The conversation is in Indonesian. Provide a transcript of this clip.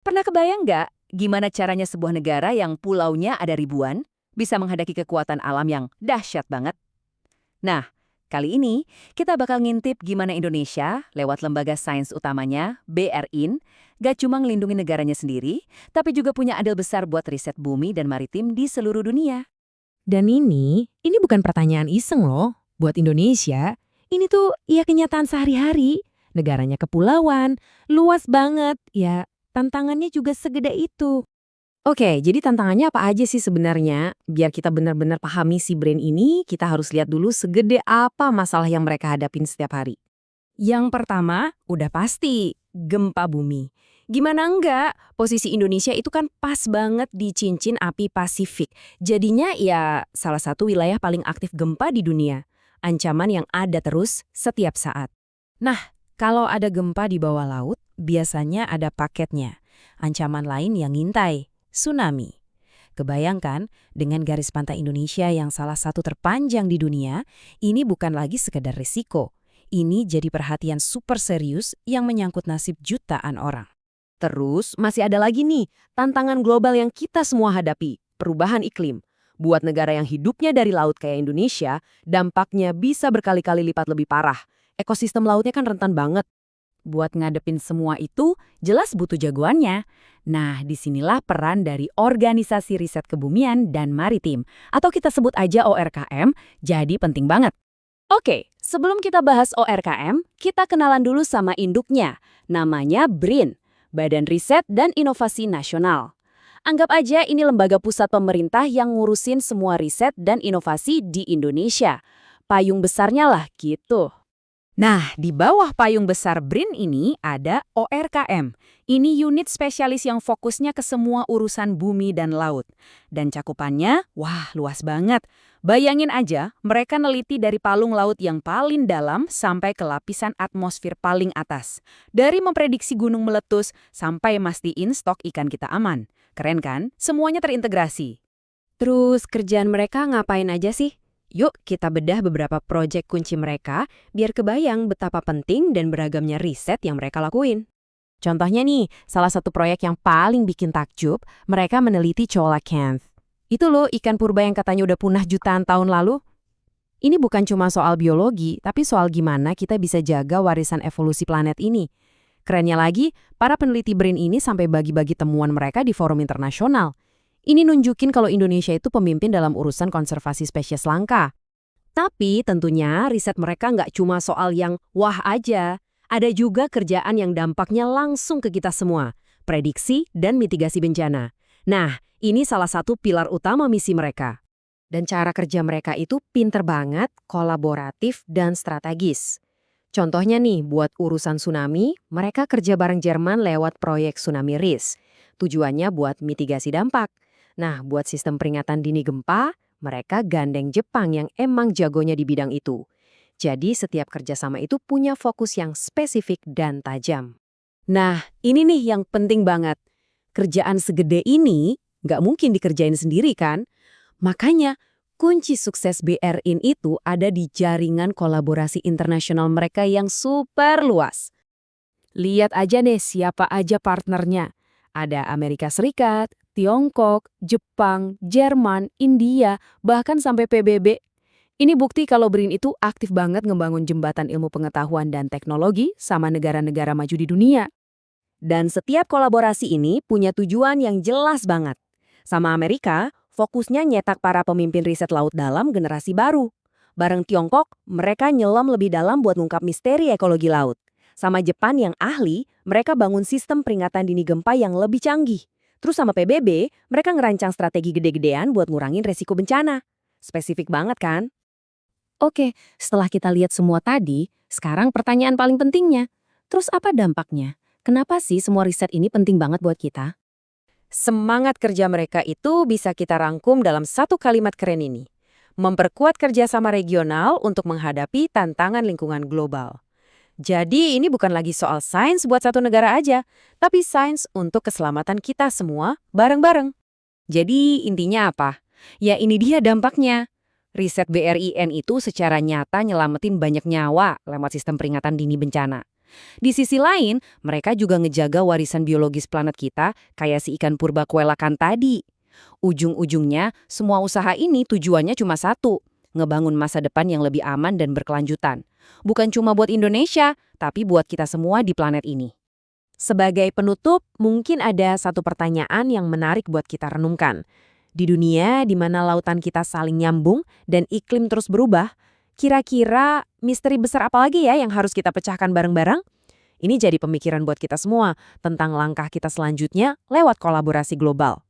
Pernah kebayang nggak gimana caranya sebuah negara yang pulaunya ada ribuan bisa menghadapi kekuatan alam yang dahsyat banget? Nah, kali ini kita bakal ngintip gimana Indonesia lewat lembaga sains utamanya, BRIN, gak cuma ngelindungi negaranya sendiri, tapi juga punya andil besar buat riset bumi dan maritim di seluruh dunia. Dan ini bukan pertanyaan iseng loh. Buat Indonesia, ini tuh ya kenyataan sehari-hari. Negaranya kepulauan, luas banget, ya tantangannya juga segede itu. Oke, jadi tantangannya apa aja sih sebenarnya? Biar kita benar-benar pahami si brain ini, kita harus lihat dulu segede apa masalah yang mereka hadapin setiap hari. Yang pertama, udah pasti, gempa bumi. Gimana enggak, posisi Indonesia itu kan pas banget di cincin api Pasifik. Jadinya ya salah satu wilayah paling aktif gempa di dunia. Ancaman yang ada terus setiap saat. Nah, kalau ada gempa di bawah laut, biasanya ada paketnya. Ancaman lain yang ngintai, tsunami. Kebayangkan, dengan garis pantai Indonesia yang salah satu terpanjang di dunia, ini bukan lagi sekedar risiko. Ini jadi perhatian super serius yang menyangkut nasib jutaan orang. Terus masih ada lagi nih, tantangan global yang kita semua hadapi, perubahan iklim. Buat negara yang hidupnya dari laut kayak Indonesia, dampaknya bisa berkali-kali lipat lebih parah. Ekosistem lautnya kan rentan banget. Buat ngadepin semua itu, jelas butuh jagoannya. Nah, disinilah peran dari Organisasi Riset Kebumian dan Maritim, atau kita sebut aja ORKM, jadi penting banget. Oke, sebelum kita bahas ORKM, kita kenalan dulu sama induknya. Namanya BRIN, Badan Riset dan Inovasi Nasional. Anggap aja ini lembaga pusat pemerintah yang ngurusin semua riset dan inovasi di Indonesia. Payung besarnya lah gitu. Nah, di bawah payung besar BRIN ini ada ORKM. Ini unit spesialis yang fokusnya ke semua urusan bumi dan laut. Dan cakupannya, wah luas banget. Bayangin aja, mereka neliti dari palung laut yang paling dalam sampai ke lapisan atmosfer paling atas. Dari memprediksi gunung meletus sampai mastiin stok ikan kita aman. Keren kan? Semuanya terintegrasi. Terus kerjaan mereka ngapain aja sih? Yuk kita bedah beberapa proyek kunci mereka biar kebayang betapa penting dan beragamnya riset yang mereka lakuin. Contohnya nih, salah satu proyek yang paling bikin takjub, mereka meneliti coelacanth. Itu loh ikan purba yang katanya udah punah jutaan tahun lalu. Ini bukan cuma soal biologi, tapi soal gimana kita bisa jaga warisan evolusi planet ini. Kerennya lagi, para peneliti BRIN ini sampai bagi-bagi temuan mereka di forum internasional. Ini nunjukin kalau Indonesia itu pemimpin dalam urusan konservasi spesies langka. Tapi tentunya riset mereka nggak cuma soal yang wah aja. Ada juga kerjaan yang dampaknya langsung ke kita semua. Prediksi dan mitigasi bencana. Nah, ini salah satu pilar utama misi mereka. Dan cara kerja mereka itu pinter banget, kolaboratif, dan strategis. Contohnya nih, buat urusan tsunami, mereka kerja bareng Jerman lewat proyek Tsunami Risk. Tujuannya buat mitigasi dampak. Nah, buat sistem peringatan dini gempa, mereka gandeng Jepang yang emang jagonya di bidang itu. Jadi setiap kerjasama itu punya fokus yang spesifik dan tajam. Nah, ini nih yang penting banget. Kerjaan segede ini nggak mungkin dikerjain sendiri kan? Makanya, kunci sukses BRIN itu ada di jaringan kolaborasi internasional mereka yang super luas. Lihat aja deh siapa aja partnernya. Ada Amerika Serikat, Tiongkok, Jepang, Jerman, India, bahkan sampai PBB. Ini bukti kalau BRIN itu aktif banget ngebangun jembatan ilmu pengetahuan dan teknologi sama negara-negara maju di dunia. Dan setiap kolaborasi ini punya tujuan yang jelas banget. Sama Amerika, fokusnya nyetak para pemimpin riset laut dalam generasi baru. Bareng Tiongkok, mereka nyelam lebih dalam buat ngungkap misteri ekologi laut. Sama Jepan yang ahli, mereka bangun sistem peringatan dini gempa yang lebih canggih. Terus sama PBB, mereka ngerancang strategi gede-gedean buat ngurangin resiko bencana. Spesifik banget kan? Oke, setelah kita lihat semua tadi, sekarang pertanyaan paling pentingnya. Terus apa dampaknya? Kenapa sih semua riset ini penting banget buat kita? Semangat kerja mereka itu bisa kita rangkum dalam satu kalimat keren ini. Memperkuat kerjasama regional untuk menghadapi tantangan lingkungan global. Jadi ini bukan lagi soal sains buat satu negara aja, tapi sains untuk keselamatan kita semua bareng-bareng. Jadi intinya apa? Ya ini dia dampaknya. Riset BRIN itu secara nyata nyelamatin banyak nyawa lewat sistem peringatan dini bencana. Di sisi lain, mereka juga ngejaga warisan biologis planet kita kayak si ikan purba kuelakan tadi. Ujung-ujungnya, semua usaha ini tujuannya cuma satu, ngebangun masa depan yang lebih aman dan berkelanjutan. Bukan cuma buat Indonesia, tapi buat kita semua di planet ini. Sebagai penutup, mungkin ada satu pertanyaan yang menarik buat kita renungkan. Di dunia di mana lautan kita saling nyambung dan iklim terus berubah, kira-kira misteri besar apa lagi ya yang harus kita pecahkan bareng-bareng? Ini jadi pemikiran buat kita semua tentang langkah kita selanjutnya lewat kolaborasi global.